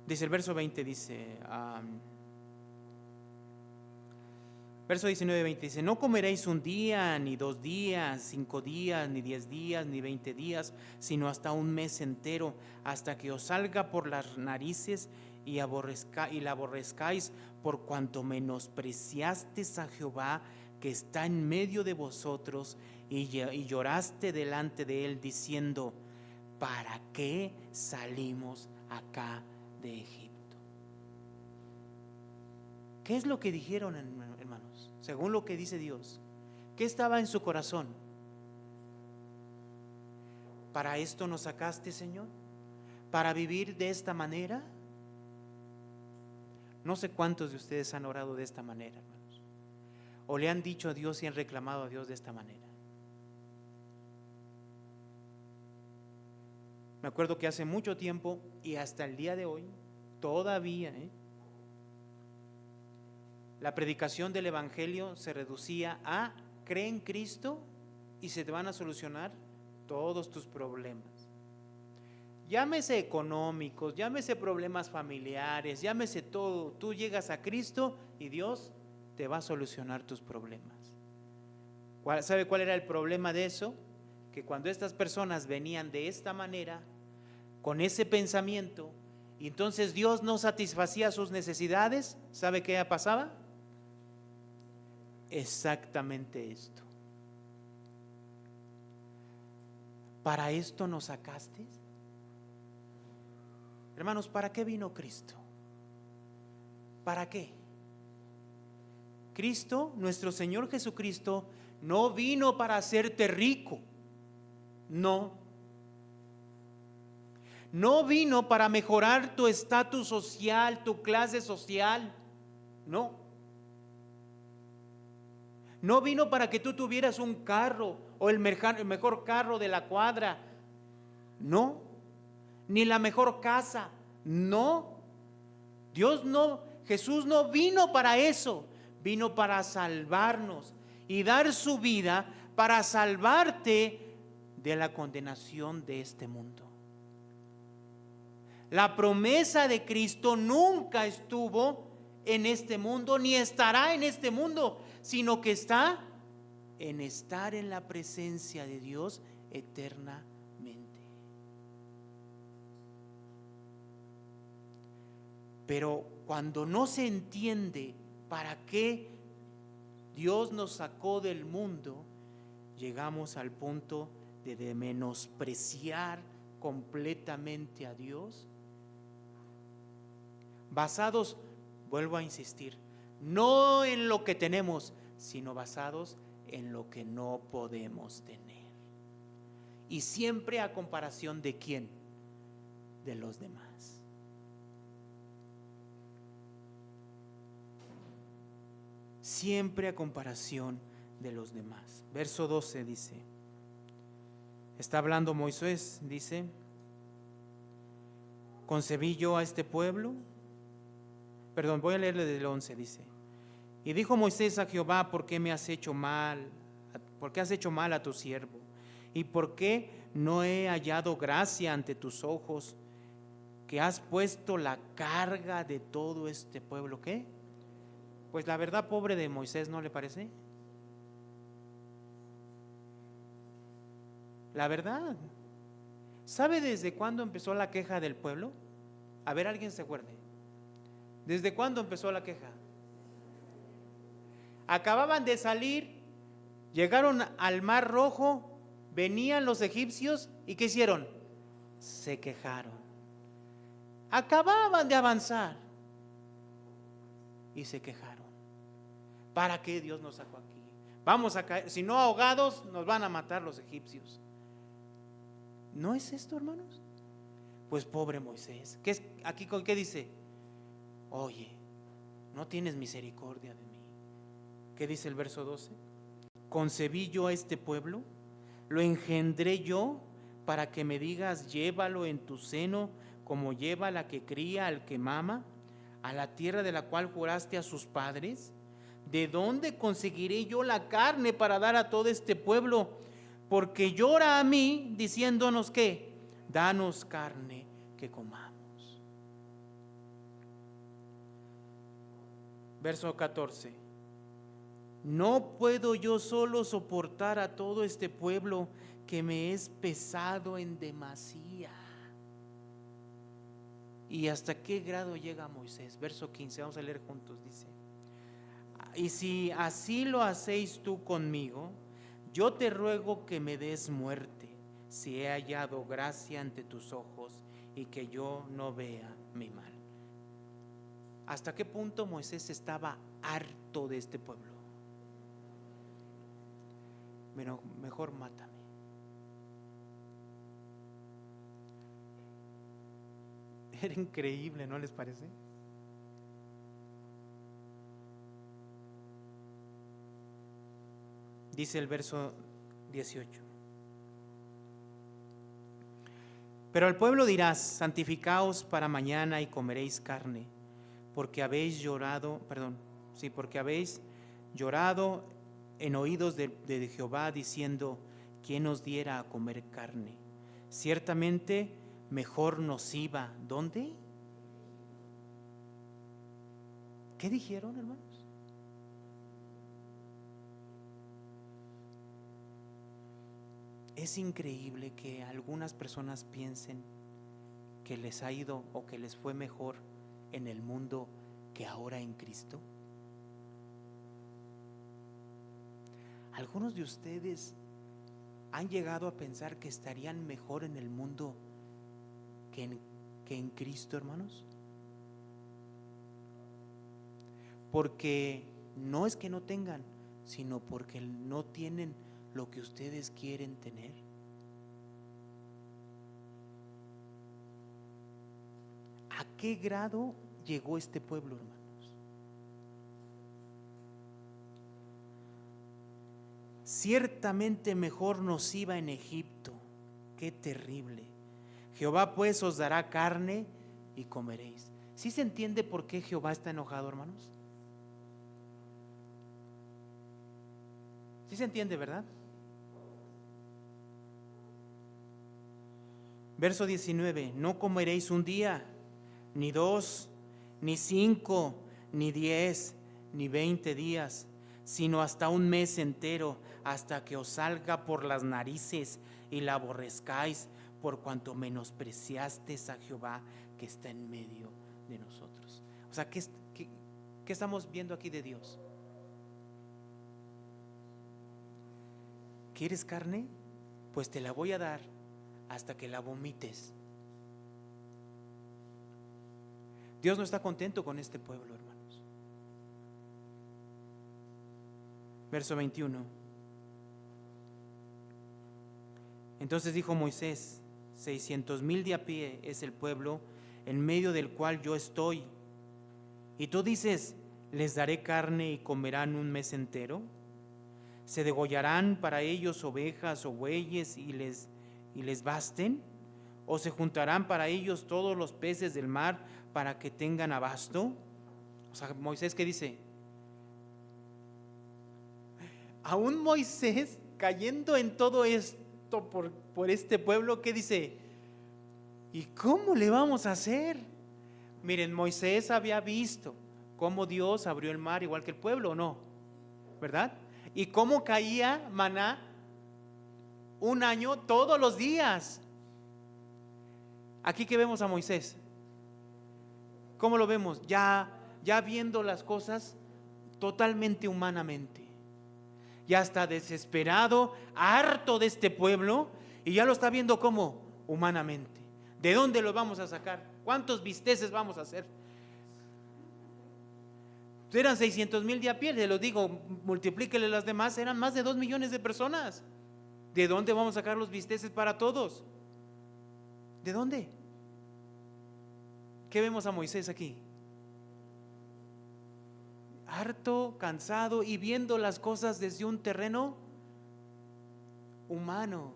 Dice el verso 20, verso 19 y 20 dice: no comeréis un día, ni 2 días, 5 días, ni 10 días, ni 20 días, sino hasta un mes entero, hasta que os salga por las narices y la aborrezcáis, por cuanto menospreciasteis a Jehová que está en medio de vosotros, y lloraste delante de él diciendo: ¿para qué salimos acá de Egipto? ¿Qué es lo que dijeron, hermanos? Según lo que dice Dios, ¿qué estaba en su corazón? ¿Para esto nos sacaste, Señor? ¿Para vivir de esta manera? No sé cuántos de ustedes han orado de esta manera, hermanos, o le han dicho a Dios y han reclamado a Dios de esta manera. Me acuerdo que hace mucho tiempo y hasta el día de hoy todavía la predicación del evangelio se reducía a: cree en Cristo y se te van a solucionar todos tus problemas. Llámese económicos, llámese problemas familiares, llámese todo. Tú llegas a Cristo y Dios te va a solucionar tus problemas. ¿Sabe cuál era el problema de eso? Que cuando estas personas venían de esta manera, con ese pensamiento, y entonces Dios no satisfacía sus necesidades, ¿sabe qué pasaba? Exactamente esto. ¿Para esto nos sacaste? Hermanos, ¿para qué vino Cristo? ¿Para qué? Cristo, nuestro Señor Jesucristo, no vino para hacerte rico. No. No vino para mejorar tu estatus social, tu clase social. No. No vino para que tú tuvieras un carro o el mejor carro de la cuadra. No. Ni la mejor casa. No. Jesús no vino para eso. Vino para salvarnos y dar su vida para salvarte de la condenación de este mundo. La promesa de Cristo nunca estuvo en este mundo, ni estará en este mundo, sino que está en estar en la presencia de Dios eternamente. Pero cuando no se entiende para qué Dios nos sacó del mundo, llegamos al punto de menospreciar completamente a Dios, basados, vuelvo a insistir, no en lo que tenemos, sino basados en lo que no podemos tener. Y siempre a comparación de quién, de los demás. Siempre a comparación de los demás. Verso 12 dice, está hablando Moisés, dice, concebí yo a este pueblo, perdón, voy a leerle del 11, dice, y dijo Moisés a Jehová, ¿por qué me has hecho mal? ¿Por qué has hecho mal a tu siervo? ¿Y por qué no he hallado gracia ante tus ojos, que has puesto la carga de todo este pueblo? ¿Qué? Pues la verdad, pobre de Moisés, ¿no le parece? La verdad. ¿Sabe desde cuándo empezó la queja del pueblo? A ver, alguien se acuerde. ¿Desde cuándo empezó la queja? Acababan de salir, llegaron al Mar Rojo, venían los egipcios y ¿qué hicieron? Se quejaron. Acababan de avanzar y se quejaron. ¿Para qué Dios nos sacó aquí? Vamos a caer, si no ahogados nos van a matar los egipcios. ¿No es esto, hermanos? Pues pobre Moisés. ¿Qué es, aquí con qué dice? Oye, no tienes misericordia de mí. ¿Qué dice el verso 12? Concebí yo a este pueblo, lo engendré yo para que me digas, llévalo en tu seno como lleva la que cría al que mama, a la tierra de la cual juraste a sus padres. ¿De dónde conseguiré yo la carne para dar a todo este pueblo? Porque llora a mí diciéndonos que danos carne que comamos. Verso 14. No puedo yo solo soportar a todo este pueblo, que me es pesado en demasía. ¿Y hasta qué grado llega Moisés? Verso 15, vamos a leer juntos, dice: y si así lo hacéis tú conmigo, yo te ruego que me des muerte, si he hallado gracia ante tus ojos, y que yo no vea mi mal. ¿Hasta qué punto Moisés estaba harto de este pueblo? Bueno, mejor mátame. Era increíble, ¿no les parece? Dice el verso 18. Pero al pueblo dirás: santificaos para mañana y comeréis carne, porque habéis llorado, porque habéis llorado en oídos de Jehová, diciendo: ¿quién nos diera a comer carne? Ciertamente mejor nos iba. ¿Dónde? ¿Qué dijeron, hermanos? Es increíble que algunas personas piensen que les ha ido o que les fue mejor en el mundo que ahora en Cristo. Algunos de ustedes han llegado a pensar que estarían mejor en el mundo que en Cristo, hermanos. Porque no es que no tengan, sino porque no tienen lo que ustedes quieren tener. ¿A qué grado llegó este pueblo, hermanos? Ciertamente mejor nos iba en Egipto. Qué terrible. Jehová pues os dará carne y comeréis. ¿Sí se entiende por qué Jehová está enojado, hermanos? ¿Sí se entiende, verdad? Verso 19: no comeréis un día, ni 2, ni 5, ni 10, ni 20 días, sino hasta un mes entero, hasta que os salga por las narices y la aborrezcáis, por cuanto menospreciasteis a Jehová que está en medio de nosotros. O sea, ¿qué estamos viendo aquí de Dios? ¿Quieres carne? Pues te la voy a dar hasta que la vomites. Dios no está contento con este pueblo, hermanos. Verso 21. Entonces dijo Moisés: 600,000 de a pie es el pueblo en medio del cual yo estoy. Y tú dices: les daré carne y comerán un mes entero. ¿Se degollarán para ellos ovejas o bueyes y les basten? ¿O se juntarán para ellos todos los peces del mar para que tengan abasto? O sea, Moisés, ¿qué dice? Aún Moisés, cayendo en todo esto por este pueblo, ¿qué dice? ¿Y cómo le vamos a hacer? Miren, Moisés había visto cómo Dios abrió el mar igual que el pueblo, ¿o no? ¿Verdad? Y cómo caía maná un año todos los días. Aquí que vemos a Moisés, ¿cómo lo vemos? Ya viendo las cosas totalmente humanamente. Ya está desesperado, harto de este pueblo, y ya lo está viendo como humanamente. ¿De dónde lo vamos a sacar? ¿Cuántos bisteces vamos a hacer? Eran 600,000 de a pie, les lo digo, multiplíquele las demás, eran más de 2 millones de personas. ¿De dónde vamos a sacar los bisteces para todos? ¿De dónde? ¿Qué vemos a Moisés aquí? Harto, cansado y viendo las cosas desde un terreno humano.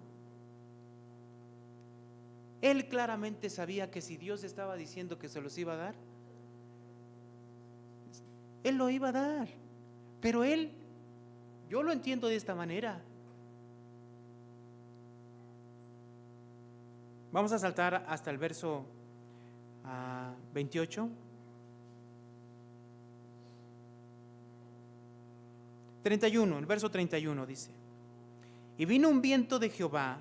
Él claramente sabía que si Dios estaba diciendo que se los iba a dar, Él lo iba a dar. Pero yo lo entiendo de esta manera. Vamos a saltar hasta el verso 28. 31, el verso 31 dice: y vino un viento de Jehová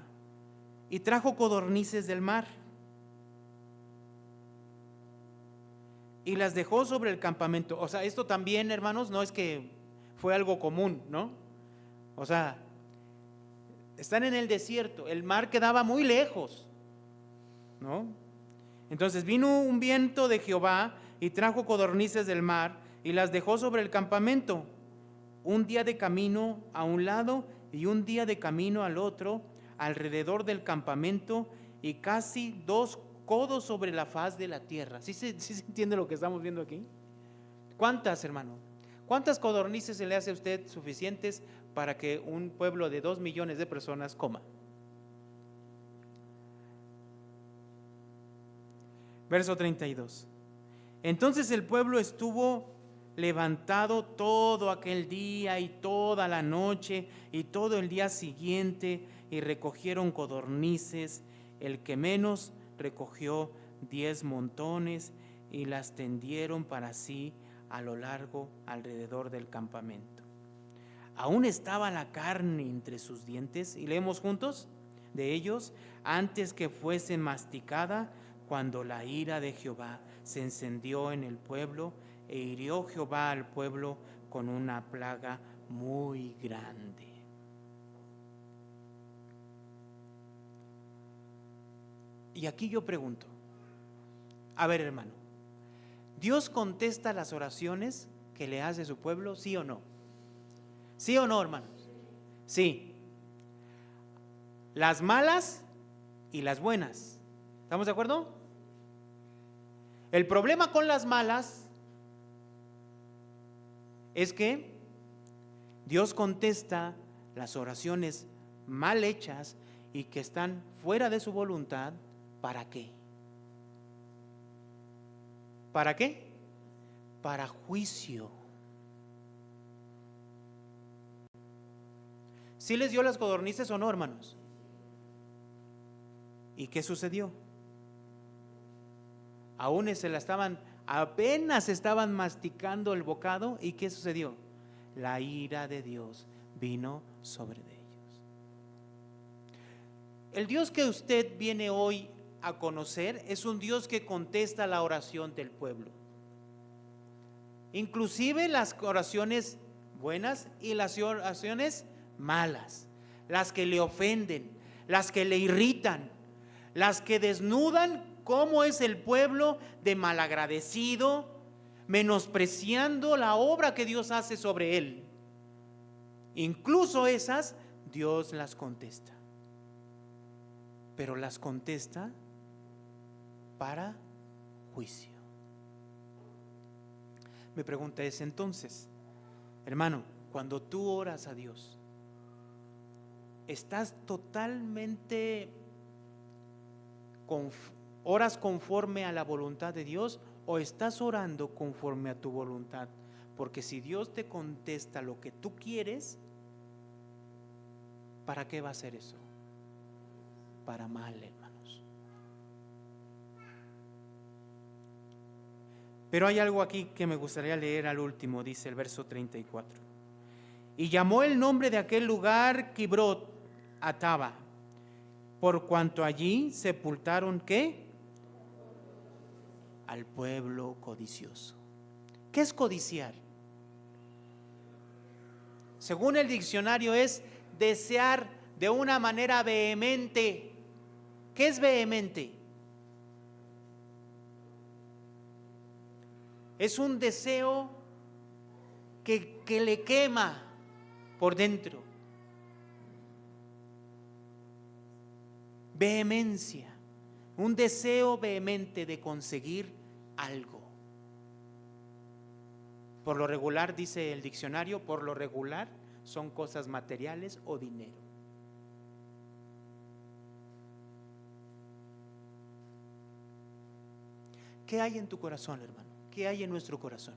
y trajo codornices del mar y las dejó sobre el campamento. O sea, esto también, hermanos, no es que fue algo común, ¿no? O sea, están en el desierto, el mar quedaba muy lejos, ¿no? Entonces vino un viento de Jehová y trajo codornices del mar y las dejó sobre el campamento, un día de camino a un lado y un día de camino al otro, alrededor del campamento, y casi 2 codos sobre la faz de la tierra. ¿Sí se entiende lo que estamos viendo aquí? ¿Cuántas, hermano? ¿Cuántas codornices se le hace a usted suficientes para que un pueblo de 2 millones de personas coma? Verso 32. Entonces el pueblo estuvo levantado todo aquel día y toda la noche y todo el día siguiente, y recogieron codornices. El que menos recogió 10 montones y las tendieron para sí a lo largo alrededor del campamento. Aún estaba la carne entre sus dientes, y leemos juntos de ellos, antes que fuese masticada, cuando la ira de Jehová se encendió en el pueblo, e hirió Jehová al pueblo con una plaga muy grande. Y aquí yo pregunto, a ver, hermano, ¿Dios contesta las oraciones que le hace su pueblo, sí o no? ¿Sí o no, hermanos? Sí. Las malas y las buenas. ¿Estamos de acuerdo? El problema con las malas es que Dios contesta las oraciones mal hechas y que están fuera de su voluntad. ¿Para qué? ¿Para qué? Para juicio. ¿Sí les dio las codornices o no, hermanos? ¿Y qué sucedió? Aún se la estaban apenas estaban masticando el bocado, ¿y qué sucedió? La ira de Dios vino sobre ellos. El Dios que usted viene hoy a conocer es un Dios que contesta la oración del pueblo, inclusive las oraciones buenas y las oraciones malas, las que le ofenden, las que le irritan, las que desnudan cómo es el pueblo de malagradecido, menospreciando la obra que Dios hace sobre él. Incluso esas Dios las contesta, pero las contesta para juicio. Mi pregunta es entonces, hermano, cuando tú oras a Dios, ¿estás totalmente oras conforme a la voluntad de Dios o estás orando conforme a tu voluntad? Porque si Dios te contesta lo que tú quieres, ¿para qué va a ser eso? Para mal, hermanos. Pero hay algo aquí que me gustaría leer al último, dice el verso 34. Y llamó el nombre de aquel lugar Kibrot Ataba, por cuanto allí sepultaron ¿qué? Al pueblo codicioso. ¿Qué es codiciar? Según el diccionario es desear de una manera vehemente. ¿Qué es vehemente? Es un deseo que le quema por dentro. Vehemencia, un deseo vehemente de conseguir algo. Por lo regular, dice el diccionario, por lo regular son cosas materiales o dinero. ¿Qué hay en tu corazón, hermano? ¿Qué hay en nuestro corazón?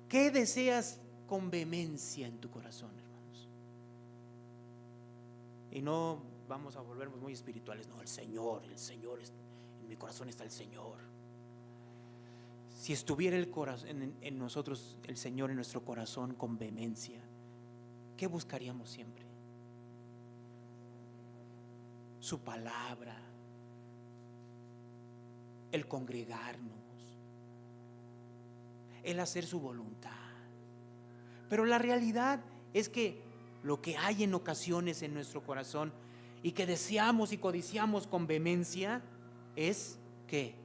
¿Qué deseas con vehemencia en tu corazón, hermanos? Y no vamos a volvernos muy espirituales. No, el Señor en mi corazón está el Señor. Si estuviera el corazón en nosotros, el Señor en nuestro corazón con vehemencia, ¿qué buscaríamos siempre? Su palabra, el congregarnos, el hacer su voluntad. Pero la realidad es que lo que hay en ocasiones en nuestro corazón y que deseamos y codiciamos con vehemencia es que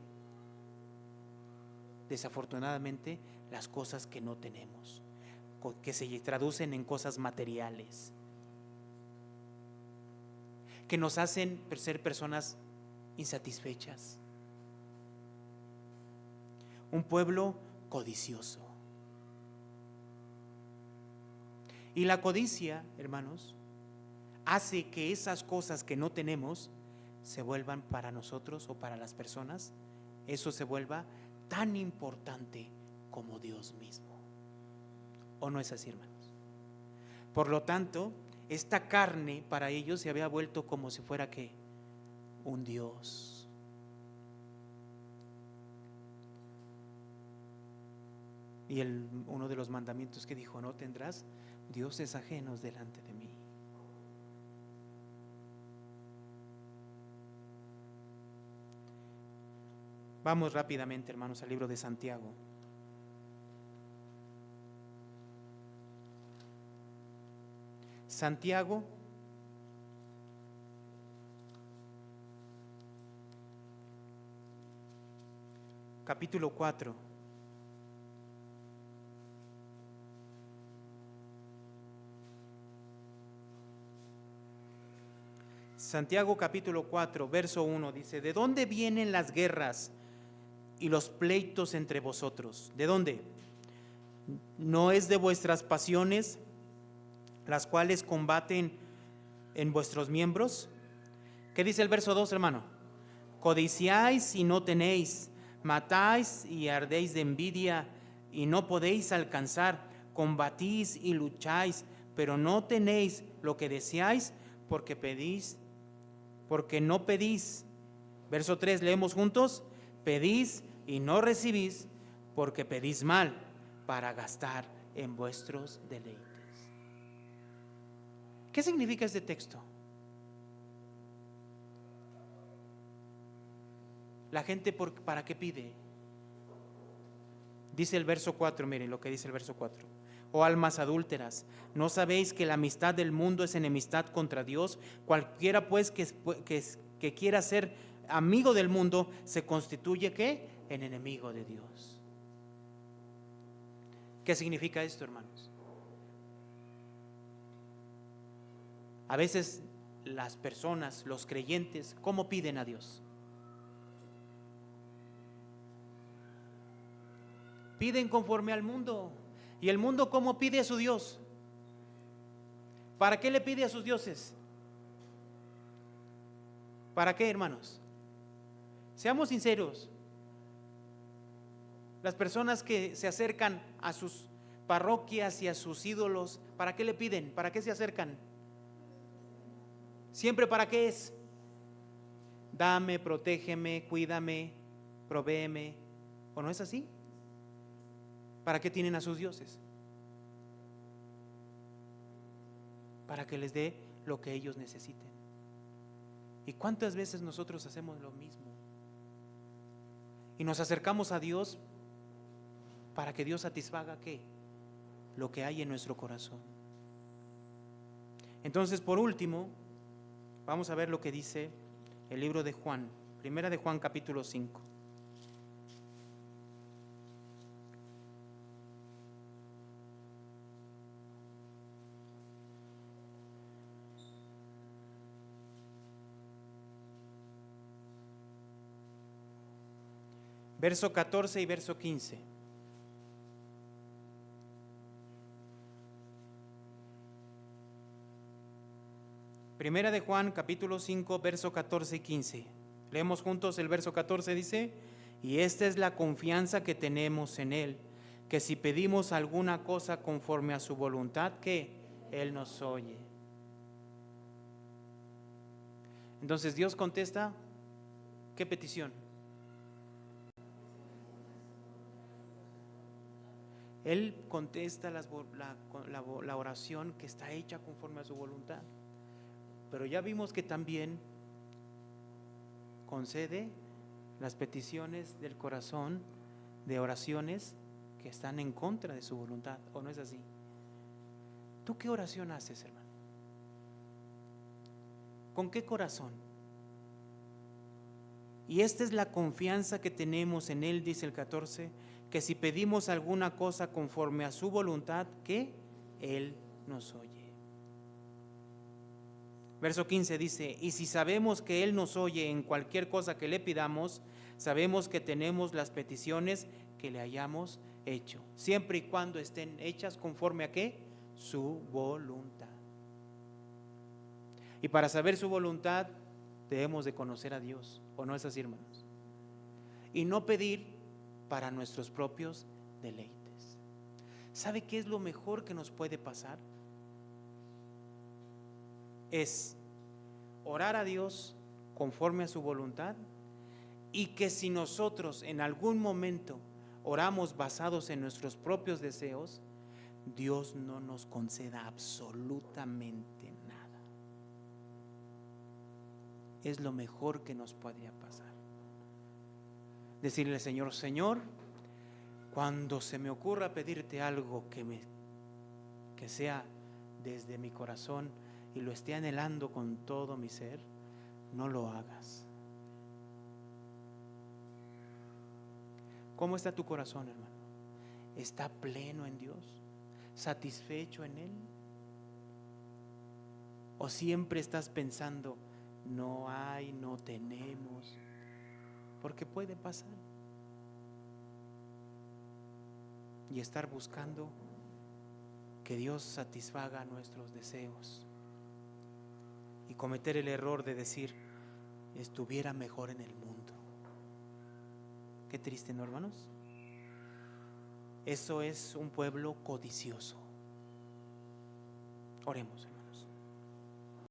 desafortunadamente las cosas que no tenemos, que se traducen en cosas materiales, que nos hacen ser personas insatisfechas. Un pueblo codicioso. Y la codicia, hermanos, hace que esas cosas que no tenemos se vuelvan para nosotros o para las personas, eso se vuelva tan importante como Dios mismo. ¿O no es así, hermanos? Por lo tanto, esta carne para ellos se había vuelto como si fuera ¿qué? Un Dios. Y uno de los mandamientos que dijo: no tendrás dioses ajenos delante de mí. Vamos rápidamente, hermanos, al libro de Santiago. Santiago, capítulo 4. Santiago capítulo 4, verso 1 dice: ¿de dónde vienen las guerras y los pleitos entre vosotros? ¿De dónde? ¿No es de vuestras pasiones las cuales combaten en vuestros miembros? ¿Qué dice el verso 2, hermano? Codiciáis y no tenéis, matáis y ardéis de envidia y no podéis alcanzar, combatís y lucháis, pero no tenéis lo que deseáis porque no pedís. Verso 3, leemos juntos: pedís y no recibís porque pedís mal para gastar en vuestros deleites. ¿Qué significa este texto? La gente, ¿para qué pide? Dice el verso 4, miren lo que dice el verso 4. Oh almas adúlteras, ¿no sabéis que la amistad del mundo es enemistad contra Dios? Cualquiera pues que quiera ser amigo del mundo se constituye ¿qué? En enemigo de Dios. ¿Qué significa esto, hermanos? A veces las personas, los creyentes, ¿cómo piden a Dios? Piden conforme al mundo. ¿Y el mundo cómo pide a su Dios? ¿Para qué le pide a sus dioses? ¿Para qué, hermanos? Seamos sinceros. Las personas que se acercan a sus parroquias y a sus ídolos, ¿para qué le piden? ¿Para qué se acercan? Siempre ¿para qué es? Dame, protégeme, cuídame, provéeme. ¿O no es así? ¿Para qué tienen a sus dioses? Para que les dé lo que ellos necesiten. ¿Y cuántas veces nosotros hacemos lo mismo? Y nos acercamos a Dios para que Dios satisfaga ¿qué? Lo que hay en nuestro corazón. Entonces, por último, vamos a ver lo que dice el libro de Juan, primera de Juan capítulo 5. Verso 14 y verso 15. Primera de Juan, capítulo 5, verso 14 y 15. Leemos juntos el verso 14, dice: y esta es la confianza que tenemos en Él, que si pedimos alguna cosa conforme a su voluntad, que Él nos oye. Entonces Dios contesta, ¿qué petición? Él contesta la oración que está hecha conforme a su voluntad. Pero ya vimos que también concede las peticiones del corazón de oraciones que están en contra de su voluntad, ¿o no es así? ¿Tú qué oración haces, hermano? ¿Con qué corazón? Y esta es la confianza que tenemos en Él, dice el 14, que si pedimos alguna cosa conforme a su voluntad, que Él nos oye. Verso 15 dice: y si sabemos que Él nos oye en cualquier cosa que le pidamos, sabemos que tenemos las peticiones que le hayamos hecho, siempre y cuando estén hechas conforme a ¿qué? Su voluntad. Y para saber su voluntad debemos de conocer a Dios, ¿o no es así, hermanos? Y no pedir para nuestros propios deleites. ¿Sabe qué es lo mejor que nos puede pasar? Es orar a Dios conforme a su voluntad, y que si nosotros en algún momento oramos basados en nuestros propios deseos, Dios no nos conceda absolutamente nada. Es lo mejor que nos podría pasar. Decirle al Señor: Señor, cuando se me ocurra pedirte algo que sea desde mi corazón y lo esté anhelando con todo mi ser, no lo hagas. ¿Cómo está tu corazón, hermano? ¿Está pleno en Dios? ¿Satisfecho en Él? ¿O siempre estás pensando, no hay, no tenemos? Porque puede pasar. Y estar buscando que Dios satisfaga nuestros deseos. Y cometer el error de decir, estuviera mejor en el mundo. Qué triste, ¿no, hermanos? Eso es un pueblo codicioso. Oremos, hermanos.